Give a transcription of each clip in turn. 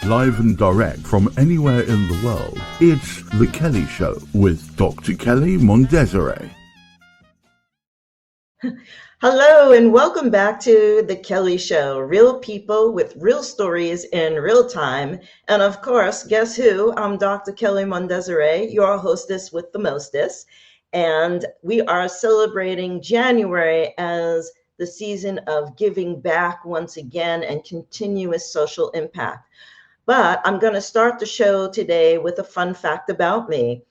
live and direct from anywhere in the world. It's The Kelly Show with Dr. Kelly Mondesire. Hello and welcome back to The Kelly Show. Real people with real stories in real time. And of course, guess who? I'm Dr. Kelly Mondesire, your hostess with the mostest. And we are celebrating January as the season of giving back once again and continuous social impact. But I'm going to start the show today with a fun fact about me.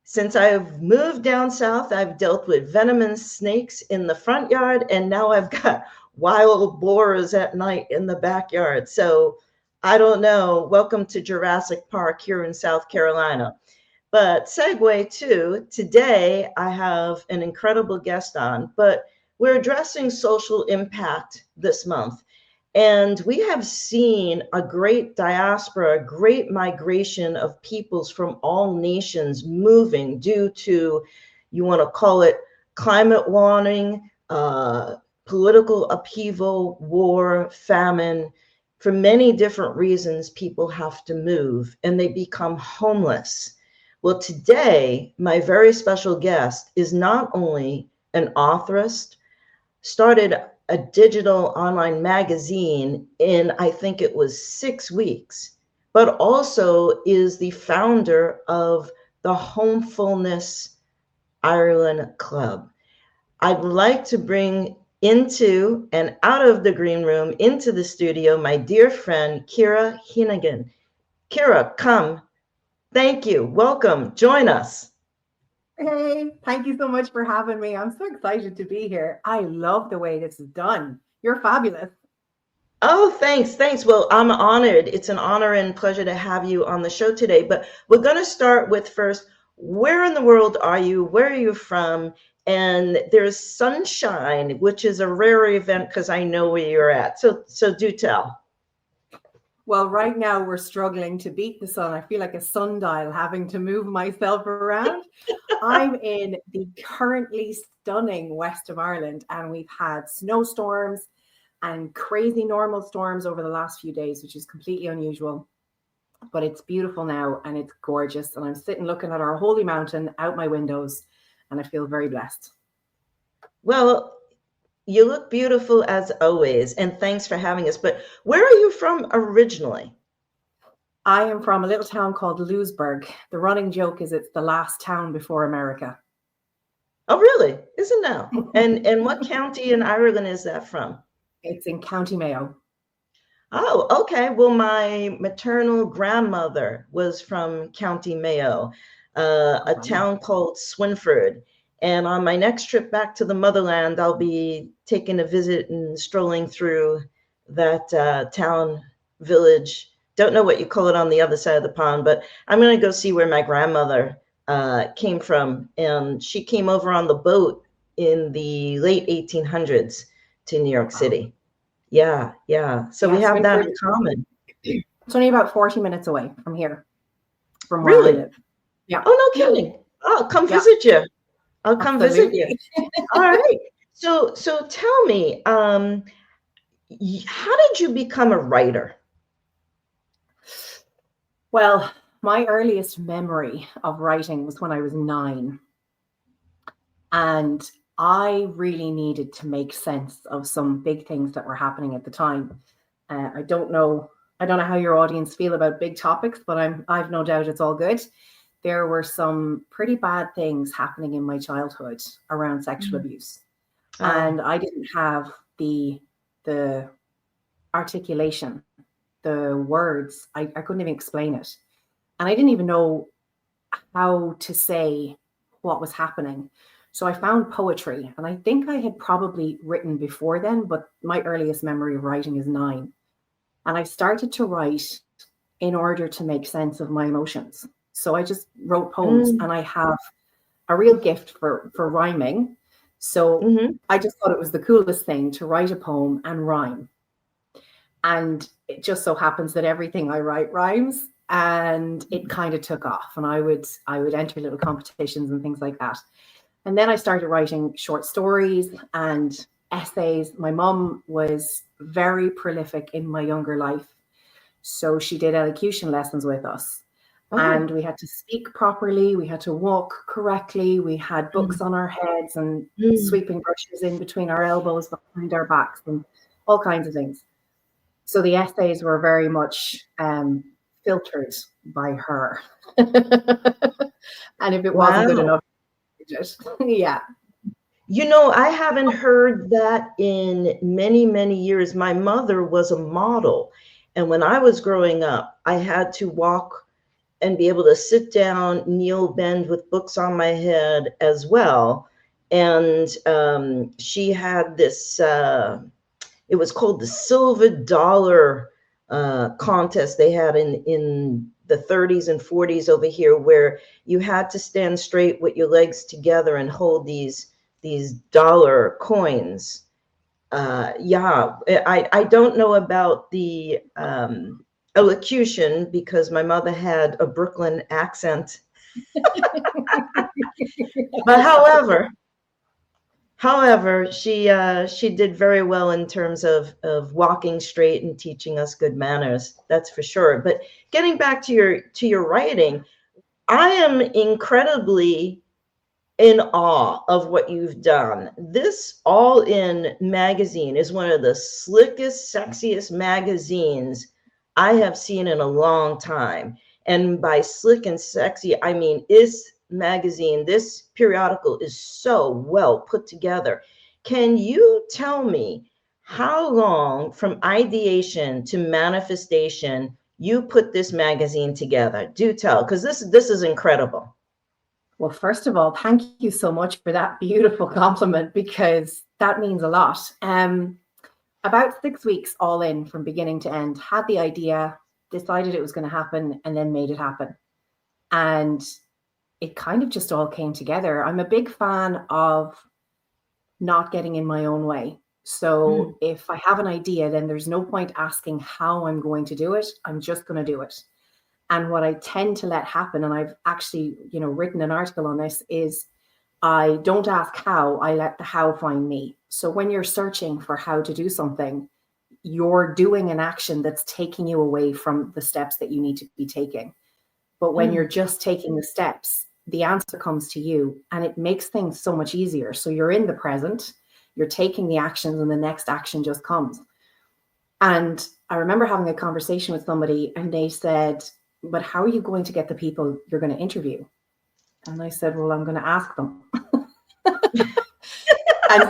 Since I've moved down south, I've dealt with venomous snakes in the front yard, and now I've got wild boars at night in the backyard. So I don't know. Welcome to Jurassic Park here in South Carolina. But segue to today, I have an incredible guest on, but we're addressing social impact this month. And we have seen a great diaspora, a great migration of peoples from all nations moving due to, you want to call it climate warming, political upheaval, war, famine. For many different reasons, people have to move and they become homeless. Well, today, my very special guest is not only an authorist, started a digital online magazine in, I think it was 6 weeks, but also is the founder of the Homefullness Ireland Club. I'd like to bring into and out of the green room into the studio my dear friend, Ciara Heneghan. Ciara, come. Thank you. Welcome. Join us. Hey, thank you so much for having me. I'm so excited to be here. I love the way this is done. You're fabulous. Oh, thanks. Well, I'm honored. It's an honor and pleasure to have you on the show today. But we're going to start with first, where in the world are you? Where are you from? And there's sunshine, which is a rare event because I know where you're at. So do tell. Well, right now we're struggling to beat the sun. I feel like a sundial having to move myself around. I'm in the currently stunning west of Ireland, and we've had snowstorms and crazy normal storms over the last few days, which is completely unusual. But it's beautiful now and it's gorgeous. And I'm sitting looking at our holy mountain out my windows, and I feel very blessed. Well, you look beautiful as always, and thanks for having us. But where are you from originally? I am from a little town called Lewisburg. The running joke is it's the last town before America. Oh, really? Isn't now? And what county in Ireland is that from? It's in County Mayo. Oh, okay. Well, my maternal grandmother was from County Mayo, a town called Swinford. And on my next trip back to the motherland, I'll be taking a visit and strolling through that town, village. Don't know what you call it on the other side of the pond, but I'm going to go see where my grandmother came from. And she came over on the boat in the late 1800s to New York City. Yeah. So we have that in common. It's only about 40 minutes away from here, from where I live. Yeah. Oh, no kidding. I'll come visit you. I'll come visit you. All right. So tell me, how did you become a writer? Well, my earliest memory of writing was when I was 9. And I really needed to make sense of some big things that were happening at the time. I don't know how your audience feel about big topics, but I've no doubt it's all good. There were some pretty bad things happening in my childhood around sexual abuse. And I didn't have the articulation, the words. I couldn't even explain it. And I didn't even know how to say what was happening. So I found poetry, and I think I had probably written before then, but my earliest memory of writing is 9. And I started to write in order to make sense of my emotions. So I just wrote poems, and I have a real gift for rhyming. So I just thought it was the coolest thing to write a poem and rhyme. And it just so happens that everything I write rhymes, and it kind of took off. And I would enter little competitions and things like that. And then I started writing short stories and essays. My mom was very prolific in my younger life. So she did elocution lessons with us. Oh. And we had to speak properly. We had to walk correctly. We had books on our heads and sweeping brushes in between our elbows, behind our backs, and all kinds of things. So the essays were very much filtered by her. And if it wasn't good enough, yeah. You know, I haven't heard that in many, many years. My mother was a model. And when I was growing up, I had to walk and be able to sit down, kneel, bend with books on my head as well. And she had this, it was called the Silver Dollar contest they had in the 30s and 40s over here, where you had to stand straight with your legs together and hold these dollar coins. Yeah, I don't know about the elocution because my mother had a Brooklyn accent. But however, she did very well in terms of walking straight and teaching us good manners. That's for sure. But getting back to your writing, I am incredibly in awe of what you've done. This All In magazine is one of the slickest, sexiest magazines I have seen in a long time. And by slick and sexy, I mean this magazine, this periodical is so well put together. Can you tell me how long from ideation to manifestation you put this magazine together? Do tell, because this is incredible. Well, first of all, thank you so much for that beautiful compliment, because that means a lot. About 6 weeks all in from beginning to end, had the idea, decided it was going to happen, and then made it happen. And it kind of just all came together. I'm a big fan of not getting in my own way. So if I have an idea, then there's no point asking how I'm going to do it. I'm just going to do it. And what I tend to let happen, and I've actually, written an article on this, is I don't ask how, I let the how find me. So when you're searching for how to do something, you're doing an action that's taking you away from the steps that you need to be taking. But when you're just taking the steps, the answer comes to you, and it makes things so much easier. So you're in the present, you're taking the actions, and the next action just comes. And I remember having a conversation with somebody, and they said, but how are you going to get the people you're going to interview? And I said, well, I'm going to ask them. And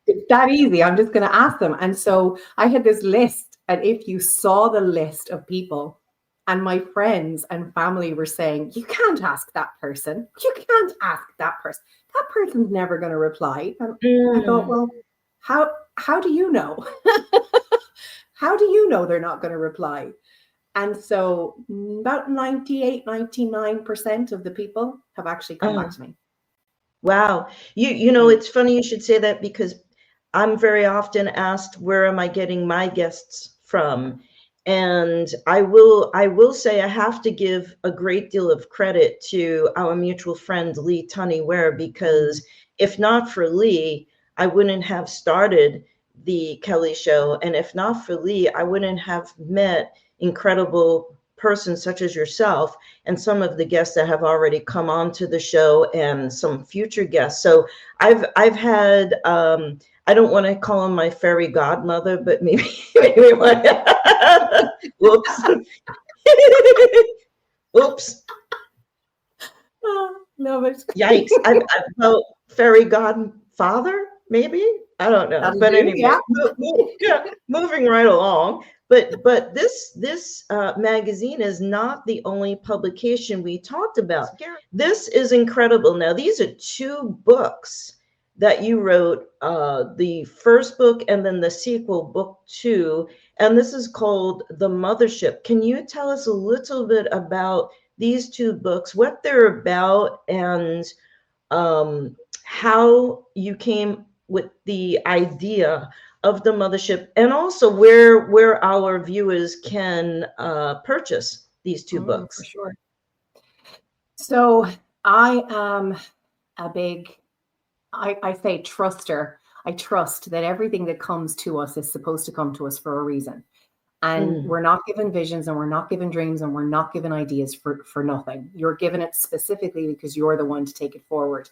it's that easy. I'm just going to ask them. And so I had this list, and if you saw the list of people, and my friends and family were saying, you can't ask that person. You can't ask that person. That person's never going to reply. And I thought, well, how do you know? How do you know they're not going to reply? And so about 98, 99% of the people have actually come back to me. Wow. You know, it's funny you should say that, because I'm very often asked, where am I getting my guests from? And I will say I have to give a great deal of credit to our mutual friend, Lee Tunney Ware, because if not for Lee, I wouldn't have started the Kelly Show. And if not for Lee, I wouldn't have met incredible persons such as yourself and some of the guests that have already come on to the show and some future guests. So I've had, I don't want to call him my fairy godmother, but maybe whoops. Oops. Oh, love it. Yikes. I felt fairy godfather, maybe. I don't know. That'll but do, anyway, moving right along. But this magazine is not the only publication we talked about. This is incredible. Now, these are 2 books that you wrote, the first book and then the sequel, book 2. And this is called The Mothership. Can you tell us a little bit about these 2 books, what they're about, and how you came with the idea of The Mothership, and also where our viewers can purchase these 2 books? For sure. So I am a big, I say truster. I trust that everything that comes to us is supposed to come to us for a reason. And Mm. we're not given visions, and we're not given dreams, and we're not given ideas for nothing. You're given it specifically because you're the one to take it forward.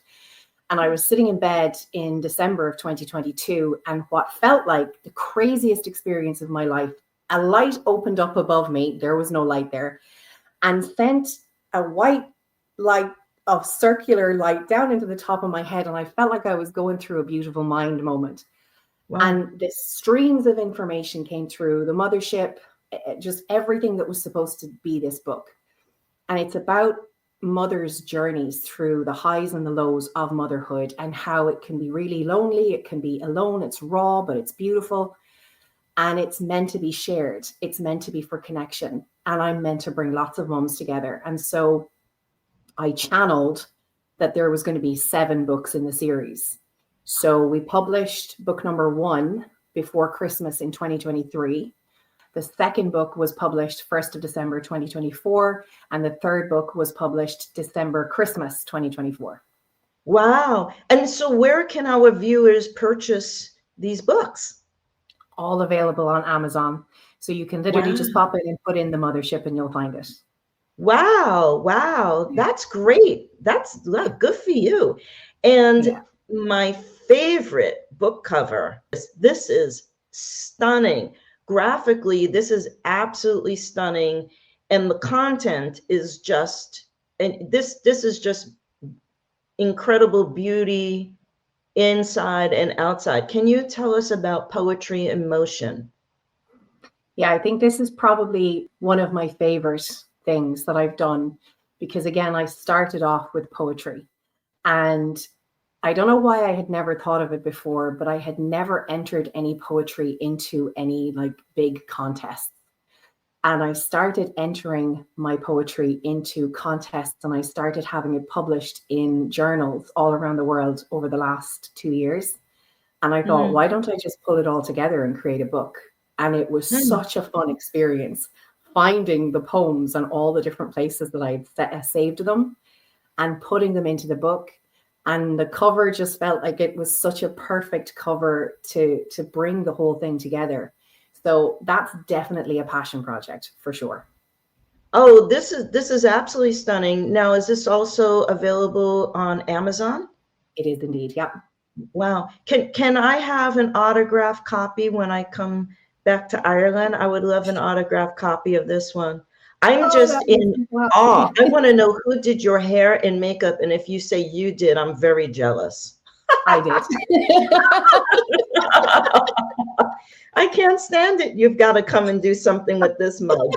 And I was sitting in bed in December of 2022, and what felt like the craziest experience of my life, a light opened up above me. There was no light there, and sent a white light of circular light down into the top of my head. And I felt like I was going through a beautiful mind moment. Wow. And the streams of information came through the mothership, just everything that was supposed to be this book. And it's about mothers' journeys through the highs and the lows of motherhood, and how it can be really lonely. It can be alone. It's raw, but it's beautiful. And it's meant to be shared. It's meant to be for connection. And I'm meant to bring lots of moms together. And so I channeled that there was going to be 7 books in the series. So we published book number 1 before Christmas in 2023. The second book was published 1st of December 2024, and the third book was published December Christmas 2024. Wow. And so where can our viewers purchase these books? All available on Amazon. So you can literally just pop in and put in the mothership and you'll find it. Wow. Wow. That's great. That's good for you. And my favorite book cover, this is stunning. Graphically, this is absolutely stunning. And the content is just, and this is just incredible beauty inside and outside. Can you tell us about Poetry in Motion? Yeah, I think this is probably one of my favorite things that I've done, because again, I started off with poetry, and I don't know why I had never thought of it before, but I had never entered any poetry into any like big contests. And I started entering my poetry into contests, and I started having it published in journals all around the world over the last 2 years. And I thought, why don't I just pull it all together and create a book? And it was such a fun experience, finding the poems and all the different places that I'd saved them and putting them into the book. And the cover just felt like it was such a perfect cover to bring the whole thing together. So that's definitely a passion project for sure. Oh, this is absolutely stunning. Now, is this also available on Amazon? It is indeed. Yeah. Wow. Can I have an autographed copy when I come back to Ireland? I would love an autographed copy of this one. I'm just in awe. I want to know who did your hair and makeup. And if you say you did, I'm very jealous. I did. I can't stand it. You've got to come and do something with this mug.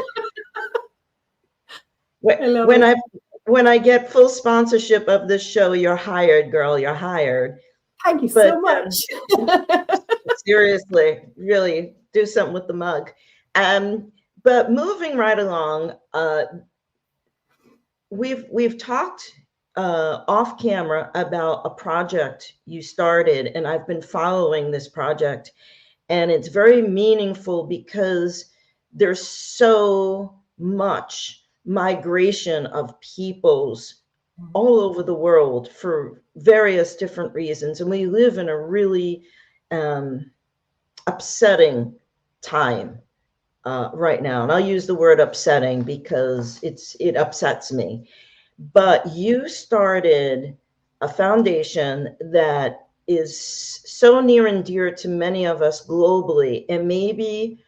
When I get full sponsorship of this show, you're hired, girl. You're hired. Thank you so much. Seriously, really do something with the mug. But moving right along, we've talked off camera about a project you started, and I've been following this project, and it's very meaningful because there's so much migration of peoples all over the world for various different reasons. And we live in a really upsetting time right now. And I'll use the word upsetting because it upsets me. But you started a foundation that is so near and dear to many of us globally. And maybe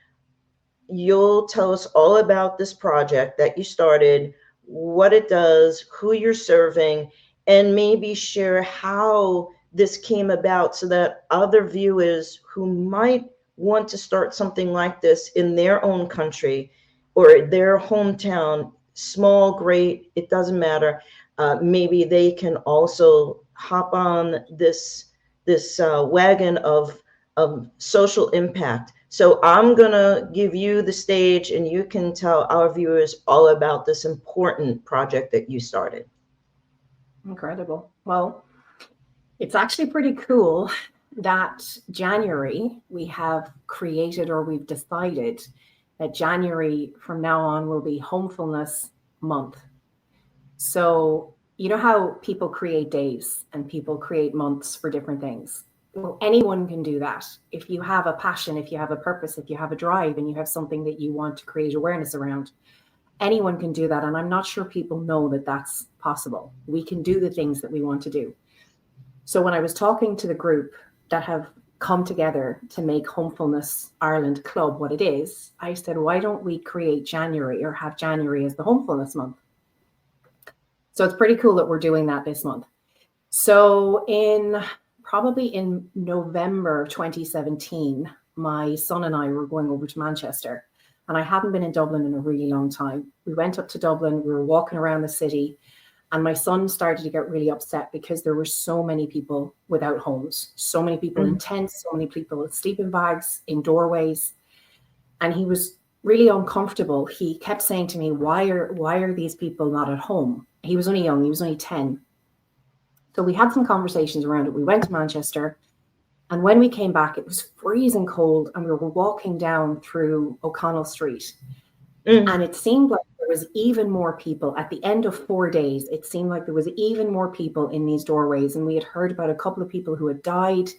you'll tell us all about this project that you started, what it does, who you're serving, and maybe share how this came about so that other viewers who might want to start something like this in their own country or their hometown, small, great, it doesn't matter. Maybe they can also hop on this wagon of social impact. So I'm going to give you the stage and you can tell our viewers all about this important project that you started. Incredible. Well, it's actually pretty cool that January we have created, or we've decided that January from now on will be Homefullness Month. So you know how people create days and people create months for different things. Well, anyone can do that. If you have a passion, if you have a purpose, if you have a drive, and you have something that you want to create awareness around, anyone can do that. And I'm not sure people know that that's possible. We can do the things that we want to do. So when I was talking to the group that have come together to make Homefullness Ireland Club what it is, I said, why don't we create January, or have January as the Homefullness month? So it's pretty cool that we're doing that this month. So probably in November 2017, my son and I were going over to Manchester, and I hadn't been in Dublin in a really long time. We went up to Dublin, we were walking around the city, and my son started to get really upset because there were so many people without homes, so many people in tents, so many people with sleeping bags in doorways. And he was really uncomfortable. He kept saying to me, why are these people not at home? He was only young, he was only 10. So we had some conversations around it. We went to Manchester, and when we came back, it was freezing cold, and we were walking down through O'Connell Street. And it seemed like there was even more people at the end of 4 days. It seemed like there was even more people in these doorways. And we had heard about a couple of people who had died,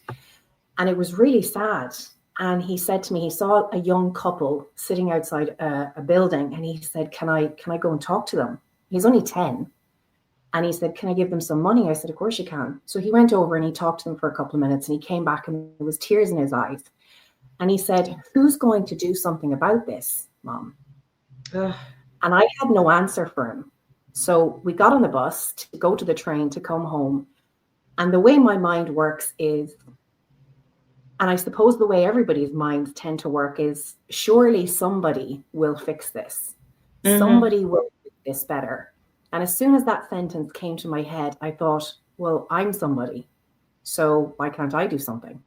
and it was really sad. And he said to me, he saw a young couple sitting outside a building, and he said, can I go and talk to them? He's only 10. And he said, can I give them some money? I said, of course you can. So he went over and he talked to them for a couple of minutes, and he came back and there was tears in his eyes. And he said, who's going to do something about this, Mom? And I had no answer for him. So we got on the bus to go to the train to come home. And the way my mind works is, and I suppose the way everybody's minds tend to work is, surely somebody will fix this. Somebody will make this better. And as soon as that sentence came to my head, I thought, well, I'm somebody, so why can't I do something?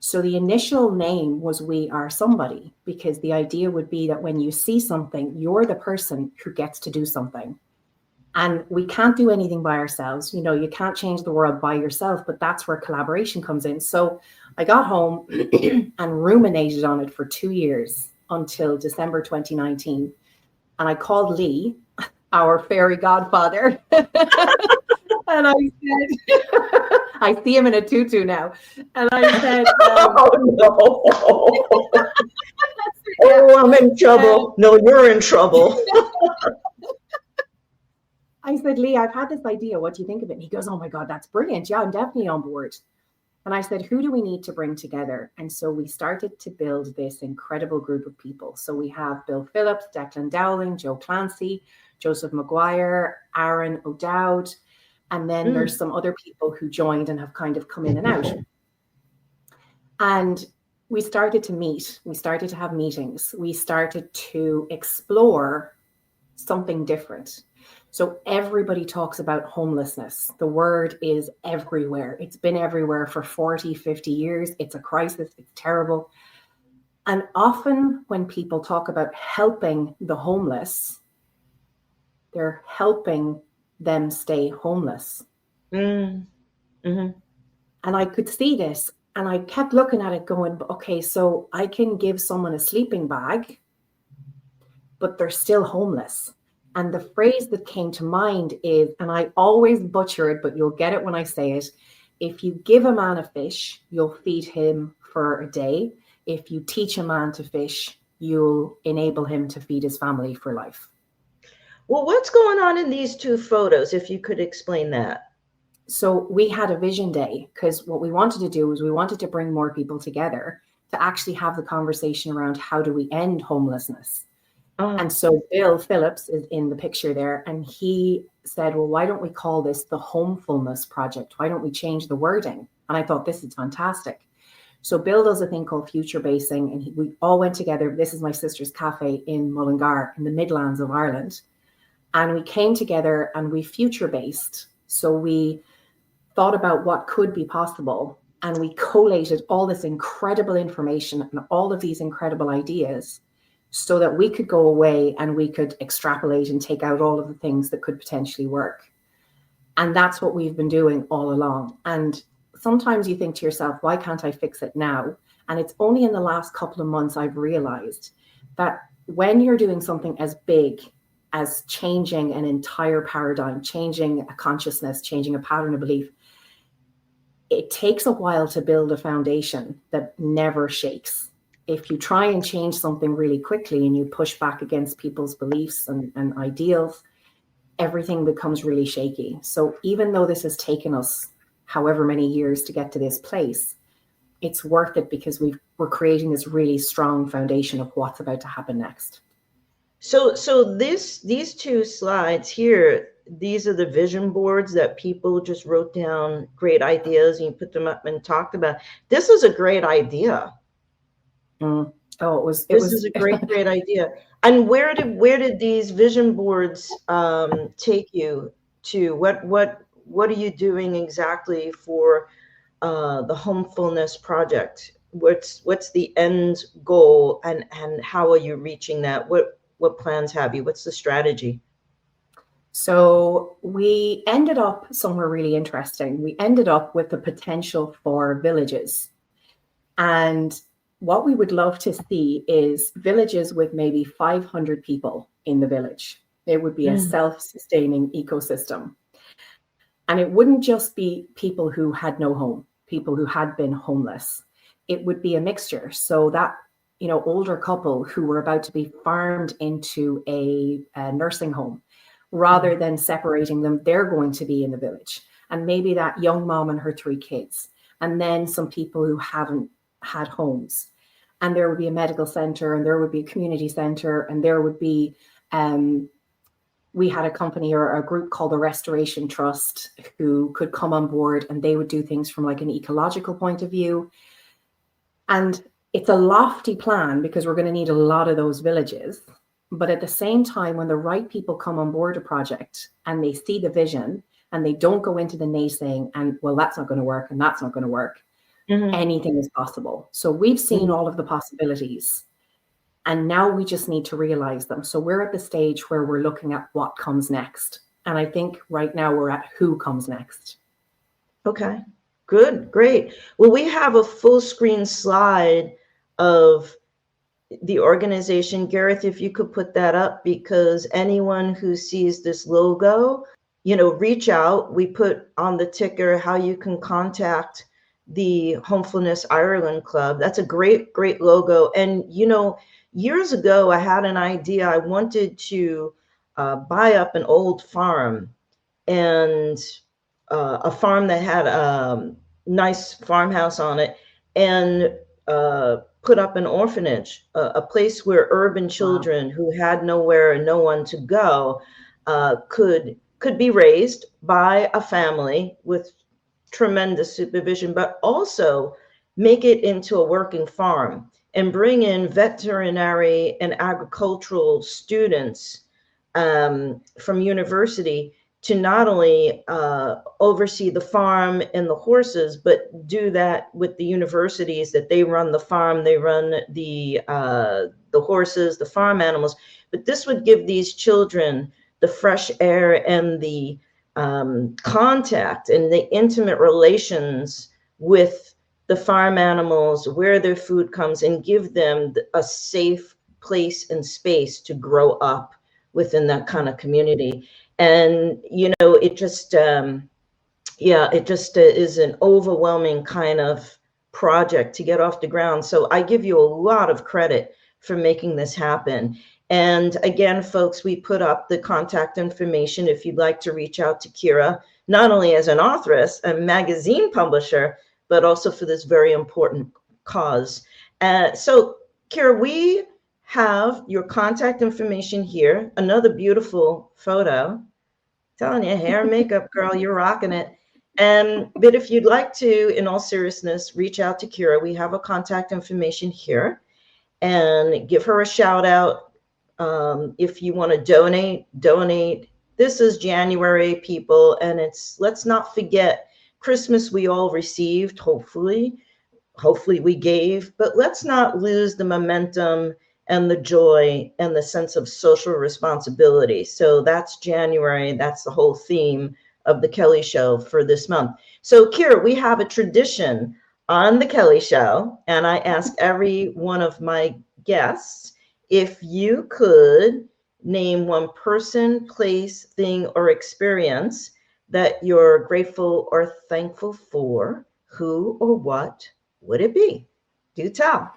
So the initial name was We Are Somebody, because the idea would be that when you see something, you're the person who gets to do something. And we can't do anything by ourselves. You know, you can't change the world by yourself, but that's where collaboration comes in. So I got home and ruminated on it for 2 years until December 2019. And I called Lee, our fairy godfather. And I said, I see him in a tutu now. And I said, oh, no. Oh, I'm in trouble. No, you're in trouble. I said, Lee, I've had this idea. What do you think of it? And he goes, oh my God, that's brilliant. Yeah, I'm definitely on board. And I said, who do we need to bring together? And so we started to build this incredible group of people. So we have Bill Phillips, Declan Dowling, Joe Clancy, Joseph Maguire, Aaron O'Dowd. And then there's some other people who joined and have kind of come in and out. And we started to meet. We started to have meetings. We started to explore something different. So everybody talks about homelessness. The word is everywhere. It's been everywhere for 40, 50 years. It's a crisis. It's terrible. And often when people talk about helping the homeless, they're helping them stay homeless. And I could see this, and I kept looking at it going, okay, so I can give someone a sleeping bag, but they're still homeless. And the phrase that came to mind is, and I always butcher it, but you'll get it when I say it, if you give a man a fish, you'll feed him for a day. If you teach a man to fish, you'll enable him to feed his family for life. Well, what's going on in these two photos, if you could explain that? So we had a vision day, because what we wanted to do was we wanted to bring more people together to actually have the conversation around how do we end homelessness. And so Bill Phillips is in the picture there, and he said, well, why don't we call this the Homefullness Project? Why don't we change the wording? And I thought, this is fantastic. So Bill does a thing called future basing, and we all went together. This is my sister's cafe in Mullingar in the Midlands of Ireland. And we came together and we future based. So we thought about what could be possible, and we collated all this incredible information and all of these incredible ideas so that we could go away and we could extrapolate and take out all of the things that could potentially work. And that's what we've been doing all along. And sometimes you think to yourself, why can't I fix it now? And it's only in the last couple of months I've realized that when you're doing something as big as changing an entire paradigm, changing a consciousness, changing a pattern of belief, it takes a while to build a foundation that never shakes. If you try and change something really quickly and you push back against people's beliefs and ideals, everything becomes really shaky. So even though this has taken us however many years to get to this place, it's worth it because we're creating this really strong foundation of what's about to happen next. So these two slides here, these are the vision boards that people just wrote down great ideas and you put them up and talked about. This is a great idea. Oh, this is a great idea. And where did these vision boards take you to? What are you doing exactly for the Homefullness project? What's the end goal, and how are you reaching that? What plans have you? What's the strategy? So we ended up somewhere really interesting. We ended up with the potential for villages. And what we would love to see is villages with maybe 500 people in the village. It would be a self-sustaining ecosystem. And it wouldn't just be people who had no home, people who had been homeless. It would be a mixture. So that, older couple who were about to be farmed into a nursing home, rather than separating them, they're going to be in the village. And maybe that young mom and her 3 kids, and then some people who haven't had homes. And there would be a medical center, and there would be a community center, and there would be, we had a company or a group called the Restoration Trust who could come on board, and they would do things from like an ecological point of view. And it's a lofty plan because we're going to need a lot of those villages. But at the same time, when the right people come on board a project and they see the vision and they don't go into the naysaying and, well, that's not going to work and that's not going to work, anything is possible. So we've seen all of the possibilities and now we just need to realize them. So we're at the stage where we're looking at what comes next. And I think right now we're at who comes next. Okay, good, great. Well, we have a full screen slide of the organization. Gareth, if you could put that up, because anyone who sees this logo, reach out. We put on the ticker how you can contact the Homefullness Ireland Club. That's a great logo. And, years ago, I had an idea. I wanted to buy up an old farm, and a farm that had a nice farmhouse on it, and put up an orphanage, a place where urban children who had nowhere and no one to go could be raised by a family with tremendous supervision, but also make it into a working farm and bring in veterinary and agricultural students from university to not only oversee the farm and the horses, but do that with the universities that they run the farm, they run the horses, the farm animals. But this would give these children the fresh air and the contact and the intimate relations with the farm animals, where their food comes, and give them a safe place and space to grow up within that kind of community. And, it just, is an overwhelming kind of project to get off the ground. So I give you a lot of credit for making this happen. And again, folks, we put up the contact information if you'd like to reach out to Ciara, not only as an authoress, a magazine publisher, but also for this very important cause. So Ciara, we have your contact information here, another beautiful photo. Telling you, hair and makeup, girl, you're rocking it. But if you'd like to, in all seriousness, reach out to Ciara, we have a contact information here, and give her a shout out. If you want to donate. This is January, people, and let's not forget Christmas we all received, hopefully we gave, but let's not lose the momentum and the joy and the sense of social responsibility. So that's January. That's the whole theme of the Kelly Show for this month. So Ciara, we have a tradition on the Kelly Show, and I ask every one of my guests if you could name one person, place, thing, or experience that you're grateful or thankful for. who or what would it be? Do tell.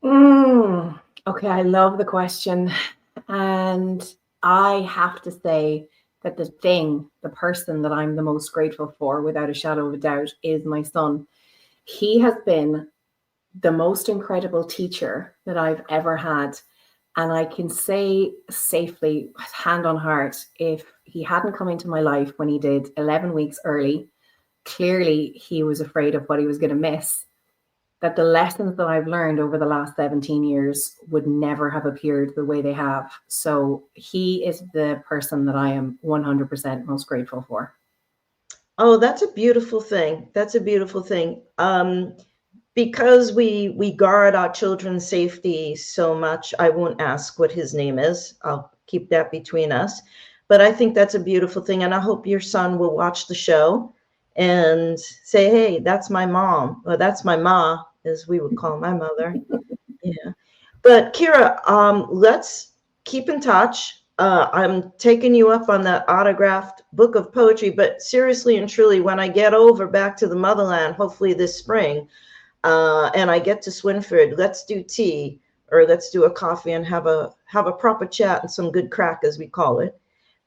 Okay, I love the question. And I have to say that the person that I'm the most grateful for, without a shadow of a doubt, is my son. He has been the most incredible teacher that I've ever had. And I can say safely, hand on heart, if he hadn't come into my life when he did 11 weeks early, clearly he was afraid of what he was going to miss, that the lessons that I've learned over the last 17 years would never have appeared the way they have. So he is the person that I am 100% most grateful for. Oh, that's a beautiful thing. That's a beautiful thing. Because we guard our children's safety so much, I won't ask what his name is. I'll keep that between us. But I think that's a beautiful thing. And I hope your son will watch the show and say, hey, that's my mom, or that's my ma, as we would call my mother. Yeah. But Ciara, let's keep in touch. I'm taking you up on that autographed book of poetry, but seriously and truly, when I get over back to the motherland, hopefully this spring, and I get to Swinford, let's do tea, or let's do a coffee and have a proper chat and some good crack, as we call it.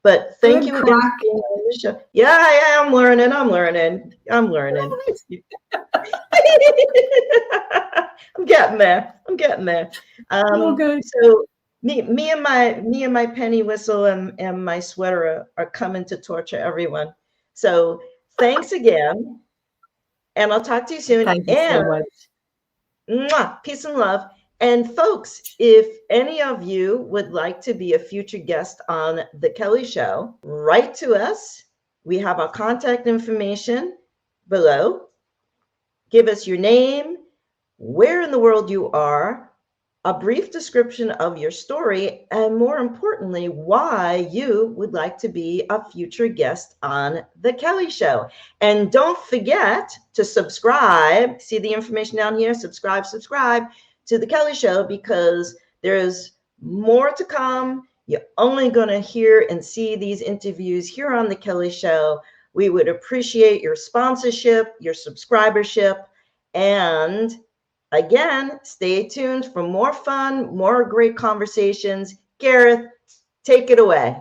But thank you again for being on the show. Yeah, I'm learning. I'm getting there. So me and my penny whistle and my sweater are coming to torture everyone. So thanks again. And I'll talk to you soon. Thank you so much. Mwah, peace and love. And folks, if any of you would like to be a future guest on The Kelly Show, write to us. We have our contact information below. Give us your name, where in the world you are, a brief description of your story, and more importantly, why you would like to be a future guest on The Kelly Show. And don't forget to subscribe. See the information down here? Subscribe to The Kelly Show, because there's more to come. You're only going to hear and see these interviews here on The Kelly Show. We would appreciate your sponsorship, your subscribership, and again, stay tuned for more fun, more great conversations. Gareth, take it away.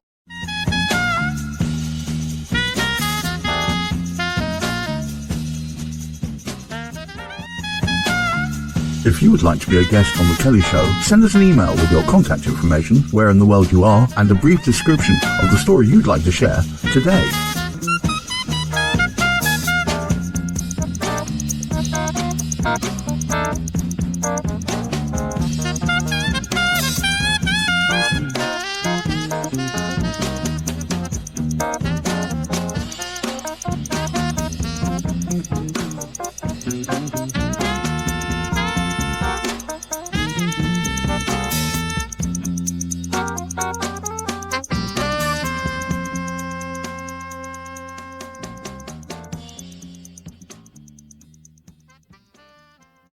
If you would like to be a guest on The Kelly Show, send us an email with your contact information, where in the world you are, and a brief description of the story you'd like to share today.